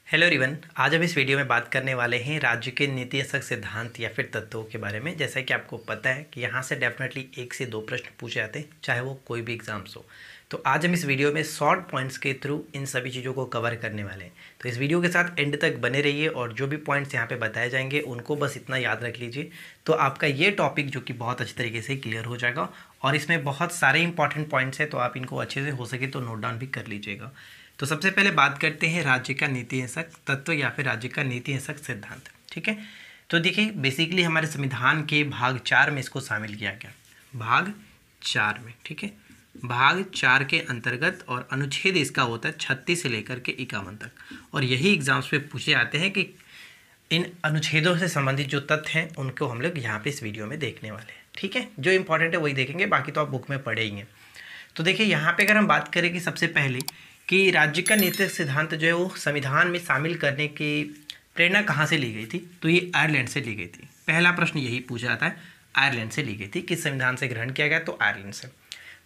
Hello everyone, आज हम इस वीडियो में बात करने वाले हैं राज्य के नीतिशास्त्र सिद्धांत या फिर तत्वों के बारे में। जैसा कि आपको पता है कि यहाँ से डेफिनेटली 1 से 2 प्रश्न पूछे जाते हैं, चाहे वो कोई भी एग्जाम्स हो। तो आज हम इस वीडियो में शॉर्ट पॉइंट्स के थ्रू इन सभी चीज़ों को कवर करने वाले हैं। तो इस वीडियो के साथ एंड तक बने रहिए और जो भी पॉइंट्स यहाँ पे बताए जाएंगे उनको बस इतना याद रख लीजिए, तो आपका ये टॉपिक जो कि बहुत अच्छी तरीके से क्लियर हो जाएगा। और इसमें बहुत सारे इंपॉर्टेंट पॉइंट्स हैं, तो आप इनको अच्छे से हो सके तो नोट डाउन भी कर लीजिएगा। तो सबसे पहले बात करते हैं राज्य का नीतिशास्त्र तत्व या फिर राज्य का नीतिशास्त्र सिद्धांत। ठीक है, तो देखिए बेसिकली हमारे संविधान के भाग 4 में इसको शामिल किया गया, भाग 4 में। ठीक है, भाग 4 के अंतर्गत, और अनुच्छेद इसका होता है 36 से लेकर के 51 तक। और यही एग्जाम्स पे पूछे जाते हैं कि इन अनुच्छेदों से संबंधित जो तथ्य हैं उनको हम लोग यहाँ पे इस वीडियो में देखने वाले हैं। ठीक है, जो इंपॉर्टेंट है वही देखेंगे, बाकी तो आप बुक में पढ़े ही हैं। तो देखिए यहाँ पे अगर हम बात करें कि सबसे पहले कि राज्य का नीतिक सिद्धांत जो है वो संविधान में शामिल करने की प्रेरणा कहाँ से ली गई थी, तो ये आयरलैंड से ली गई थी। पहला प्रश्न यही पूछा जाता है, आयरलैंड से ली गई थी। किस संविधान से ग्रहण किया गया, तो आयरलैंड से।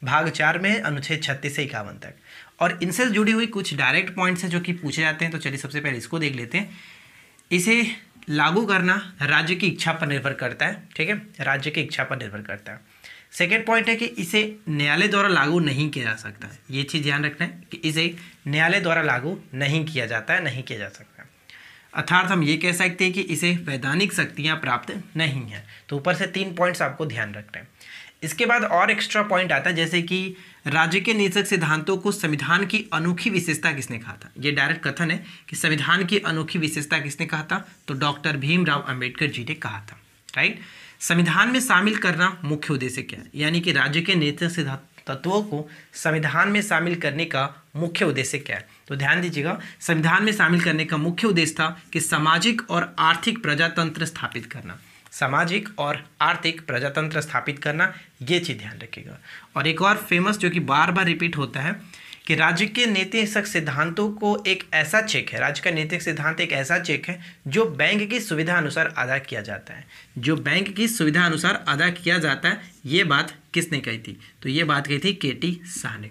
भाग 4 में अनुच्छेद 36 से 51 तक। और इनसे जुड़ी हुई कुछ डायरेक्ट पॉइंट्स हैं जो कि पूछे जाते हैं। तो चलिए सबसे पहले इसको देख लेते हैं। इसे लागू करना राज्य की इच्छा पर निर्भर करता है। ठीक है, राज्य की इच्छा पर निर्भर करता है। सेकेंड पॉइंट है कि इसे न्यायालय द्वारा लागू नहीं किया जा सकता है। ये चीज़ ध्यान रखना है कि इसे न्यायालय द्वारा लागू नहीं किया जाता है, नहीं किया जा सकता। अर्थात हम ये कह सकते हैं कि इसे वैधानिक शक्तियाँ प्राप्त नहीं हैं। तो ऊपर से 3 पॉइंट्स आपको ध्यान रखना है। इसके बाद और एक्स्ट्रा पॉइंट आता है, जैसे कि राज्य के नीतिक सिद्धांतों को संविधान की अनोखी विशेषता किसने कहा था। ये डायरेक्ट कथन है कि संविधान की अनोखी विशेषता किसने कहा था, तो डॉक्टर भीमराव अंबेडकर जी ने कहा था। राइट, संविधान में शामिल करना मुख्य उद्देश्य क्या है, यानी कि राज्य के नीतिक सिद्धांत तत्वों को संविधान में शामिल करने का मुख्य उद्देश्य क्या है। तो ध्यान दीजिएगा, संविधान में शामिल करने का मुख्य उद्देश्य था कि सामाजिक और आर्थिक प्रजातंत्र स्थापित करना। सामाजिक और आर्थिक प्रजातंत्र स्थापित करना, ये चीज़ ध्यान रखिएगा। और एक और फेमस जो कि बार बार रिपीट होता है कि राज्य के नीतिक सिद्धांतों को एक ऐसा चेक है, राज्य का नीतिक सिद्धांत एक ऐसा चेक है जो बैंक की सुविधा अनुसार अदा किया जाता है। जो बैंक की सुविधा अनुसार अदा किया जाता है, ये बात किसने कही थी, तो ये बात कही थी केटी शाह ने।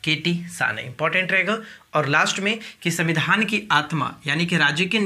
केटी शाह ने इंपॉर्टेंट रहेगा। और लास्ट में कि संविधान की आत्मा, यानी कि राज्य के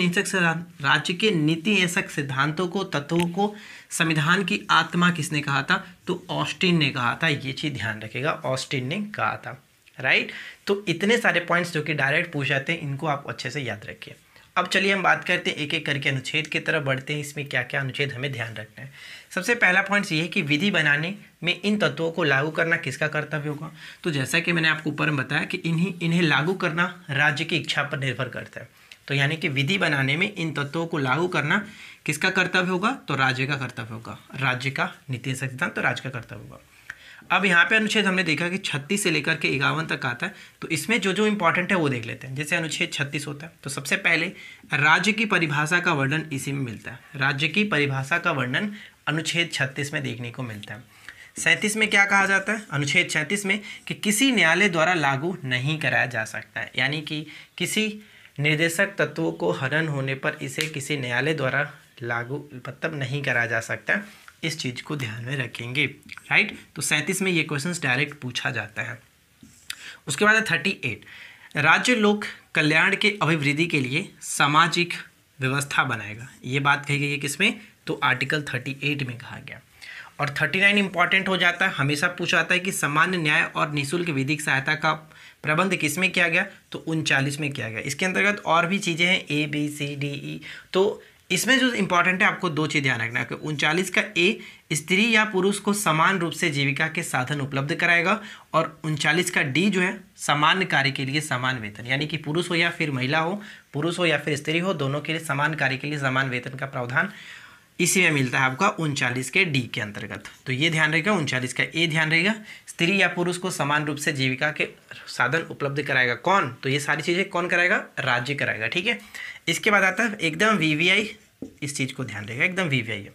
नीतिशास्त्र सिद्धांतों को, तत्वों को संविधान की आत्मा किसने कहा था, तो ऑस्टिन ने कहा था। ये चीज़ ध्यान रखिएगा, ऑस्टिन ने कहा था। राइट, तो इतने सारे पॉइंट्स जो कि डायरेक्ट पूछ जाते हैं, इनको आप अच्छे से याद रखिए। अब चलिए हम बात करते हैं, एक एक करके अनुच्छेद की तरफ बढ़ते हैं। इसमें क्या क्या अनुच्छेद हमें ध्यान रखना है। सबसे पहला पॉइंट ये है कि विधि बनाने में इन तत्वों को लागू करना किसका कर्तव्य होगा। तो जैसा कि मैंने आपको ऊपर में बताया कि इन्हें लागू करना राज्य की इच्छा पर निर्भर करता है। तो यानी कि विधि बनाने में इन तत्वों को लागू करना किसका कर्तव्य होगा, तो राज्य का कर्तव्य होगा। राज्य का नीति सिद्धांत तो राज्य का कर्तव्य होगा। अब यहाँ पे अनुच्छेद हमने देखा कि 36 से लेकर के 51 तक आता है। तो इसमें जो जो इंपॉर्टेंट है वो देख लेते हैं। जैसे अनुच्छेद 36 होता है, तो सबसे पहले राज्य की परिभाषा का वर्णन इसी में मिलता है। राज्य की परिभाषा का वर्णन अनुच्छेद 36 में देखने को मिलता है। 37 में क्या कहा जाता है, अनुच्छेद 37 में कि किसी न्यायालय द्वारा लागू नहीं कराया जा सकता है, यानी कि किसी निर्देशक तत्वों को हनन होने पर इसे किसी न्यायालय द्वारा लागू मतलब नहीं कराया जा सकता। इस चीज़ को ध्यान में रखेंगे। राइट, तो 37 में ये क्वेश्चंस डायरेक्ट पूछा जाता है। उसके बाद 38, राज्य लोक कल्याण के अभिवृद्धि के लिए सामाजिक व्यवस्था बनाएगा। ये बात कही गई है किसमें, तो आर्टिकल 38 में कहा गया। और 39 इंपॉर्टेंट हो जाता है, हमेशा पूछा जाता है कि सामान्य न्याय और निःशुल्क विधिक सहायता का प्रबंध किसमें किया गया, तो 39 में किया गया। इसके अंतर्गत और भी चीज़ें हैं, ABCDE। तो इसमें जो इंपॉर्टेंट है, आपको 2 चीज़ ध्यान रखना है कि 39 का ए स्त्री या पुरुष को समान रूप से जीविका के साधन उपलब्ध कराएगा। और 39 का डी जो है समान कार्य के लिए समान वेतन, यानी कि पुरुष हो या फिर महिला हो, पुरुष हो या फिर स्त्री हो, दोनों के लिए समान कार्य के लिए समान वेतन का प्रावधान इसी में मिलता है आपका 39 के डी के अंतर्गत। तो ये ध्यान रहेगा, 39 का ए ध्यान रहेगा, स्त्री या पुरुष को समान रूप से जीविका के साधन उपलब्ध कराएगा कौन, तो ये सारी चीज़ें कौन कराएगा, राज्य कराएगा। ठीक है, इसके बाद आता है एकदम VVI, इस चीज़ को ध्यान रहेगा, एकदम VVI है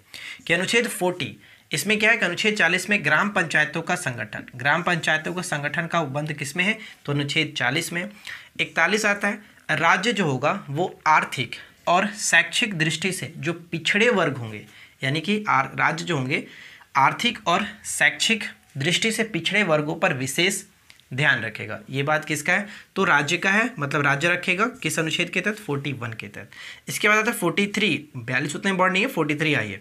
कि अनुच्छेद 40, इसमें क्या है कि अनुच्छेद 40 में ग्राम पंचायतों का संगठन, ग्राम पंचायतों का संगठन का उपबंध किसमें है, तो अनुच्छेद 40 में। 41 आता है, राज्य जो होगा वो आर्थिक और शैक्षिक दृष्टि से जो पिछड़े वर्ग होंगे, यानी कि राज्य जो होंगे आर्थिक और शैक्षिक दृष्टि से पिछड़े वर्गों पर विशेष ध्यान रखेगा। ये बात किसका है? तो राज्य का है, मतलब राज्य रखेगा किस अनुच्छेद के तहत? 41 के तहत। इसके बाद आता है 43, 42 उतना इंपॉर्टेंट नहीं है, 43 आइए।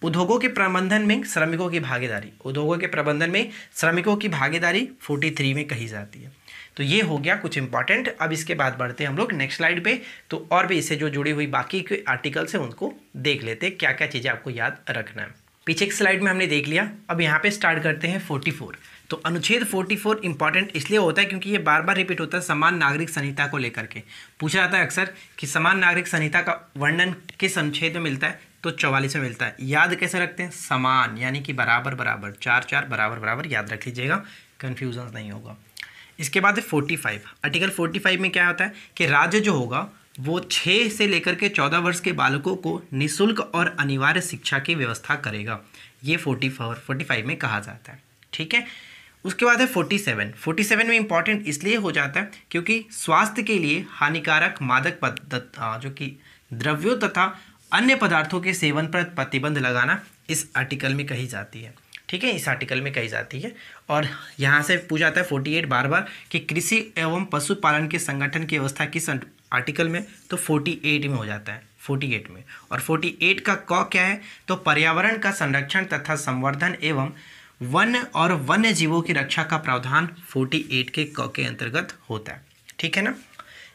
उद्योगों के प्रबंधन में श्रमिकों की भागीदारी, उद्योगों के प्रबंधन में श्रमिकों की भागीदारी 43 में कही जाती है। तो ये हो गया कुछ इंपॉर्टेंट। अब इसके बाद बढ़ते हैं हम लोग नेक्स्ट स्लाइड पे, तो और भी इससे जो जुड़ी हुई बाकी के आर्टिकल्स हैं उनको देख लेते हैं, क्या क्या चीज़ें आपको याद रखना है। पीछे की स्लाइड में हमने देख लिया, अब यहाँ पे स्टार्ट करते हैं 44। तो अनुच्छेद 44 इंपॉर्टेंट इसलिए होता है क्योंकि ये बार बार रिपीट होता है समान नागरिक संहिता को लेकर के। पूछा जाता है अक्सर कि समान नागरिक संहिता का वर्णन किस अनुच्छेद में मिलता है? तो 44 में मिलता है। याद कैसे रखते हैं? समान यानी कि बराबर बराबर, 4 4 बराबर बराबर याद रख लीजिएगा, कन्फ्यूजन नहीं होगा। इसके बाद है 45। आर्टिकल 45 में क्या होता है कि राज्य जो होगा वो 6 से लेकर के 14 वर्ष के बालकों को निःशुल्क और अनिवार्य शिक्षा की व्यवस्था करेगा। ये 45 में कहा जाता है, ठीक है। उसके बाद है 47 में इंपॉर्टेंट इसलिए हो जाता है क्योंकि स्वास्थ्य के लिए हानिकारक मादक जो कि द्रव्यों तथा अन्य पदार्थों के सेवन पर प्रतिबंध लगाना इस आर्टिकल में कही जाती है, ठीक है, इस आर्टिकल में कही जाती है। और यहाँ से पूछा जाता है 48 बार बार कि कृषि एवं पशुपालन के संगठन की व्यवस्था किस आर्टिकल में? तो 48 में हो जाता है, 48 में। और 48 का क क्या है? तो पर्यावरण का संरक्षण तथा संवर्धन एवं वन और वन्य जीवों की रक्षा का प्रावधान 48 के क के अंतर्गत होता है, ठीक है ना।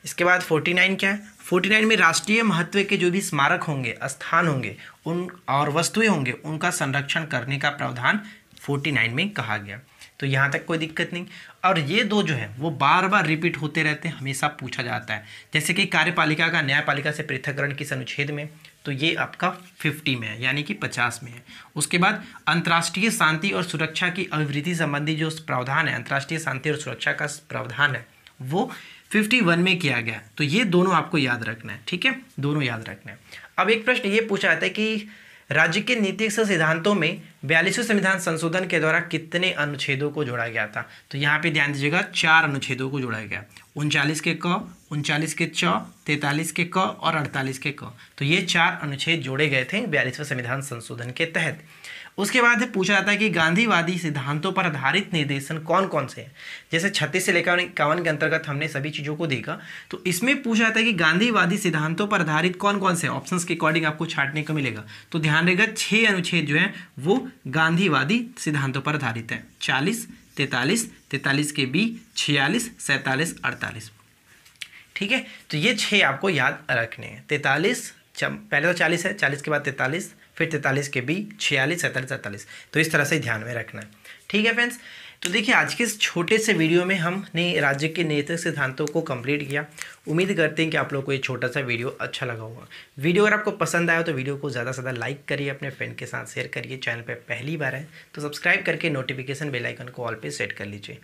इसके बाद 49 क्या है? 49 में राष्ट्रीय महत्व के जो भी स्मारक होंगे, स्थान होंगे, उन और वस्तुएं होंगे, उनका संरक्षण करने का प्रावधान 49 में कहा गया। तो यहाँ तक कोई दिक्कत नहीं। और ये दो जो है वो बार बार रिपीट होते रहते हैं, हमेशा पूछा जाता है। जैसे कि कार्यपालिका का न्यायपालिका से पृथककरण किस अनुच्छेद में? तो ये आपका 50 में है, यानी कि 50 में है। उसके बाद अंतर्राष्ट्रीय शांति और सुरक्षा की अभिवृद्धि संबंधी जो प्रावधान है, अंतर्राष्ट्रीय शांति और सुरक्षा का प्रावधान है, वो 51 में किया गया। तो ये दोनों आपको याद रखना है, ठीक है, दोनों याद रखना है। अब एक प्रश्न ये पूछा जाता है कि राज्य के नीतिगत सिद्धांतों में 42वें संविधान संशोधन के द्वारा कितने अनुच्छेदों को जोड़ा गया था? तो यहाँ पे ध्यान दीजिएगा, 4 अनुच्छेदों को जोड़ा गया। 39 के क, 39 के च, 43 के क और 48 के क। तो ये 4 अनुच्छेद जोड़े गए थे 42वें संविधान संशोधन के तहत। उसके बाद पूछा जाता है कि गांधीवादी सिद्धांतों पर आधारित निर्देशन कौन कौन से हैं? जैसे 36 से लेकर 51 के अंतर्गत हमने सभी चीज़ों को देखा, तो इसमें पूछा जाता है कि गांधीवादी सिद्धांतों पर आधारित कौन कौन से, ऑप्शंस के अकॉर्डिंग आपको छांटने को मिलेगा। तो ध्यान रहेगा 6 अनुच्छेद जो हैं वो गांधीवादी सिद्धांतों पर आधारित हैं। 40, 43, 43 के बी, 46, 47, 48, ठीक है। तो ये 6 आपको याद रखने हैं। 43 पहले तो 40 है, 40 के बाद 43, फिर 43 के बी, 46, 47, 48। तो इस तरह से ध्यान में रखना है, ठीक है फ्रेंड्स। तो देखिए आज के इस छोटे से वीडियो में हमने राज्य के नैतिक सिद्धांतों को कंप्लीट किया। उम्मीद करते हैं कि आप लोग को ये छोटा सा वीडियो अच्छा लगा होगा। वीडियो अगर आपको पसंद आया तो वीडियो को ज़्यादा से ज़्यादा लाइक करिए, अपने फ्रेंड के साथ शेयर करिए। चैनल पर पहली बार है तो सब्सक्राइब करके नोटिफिकेशन बेल आइकन को ऑल पे सेट कर लीजिए।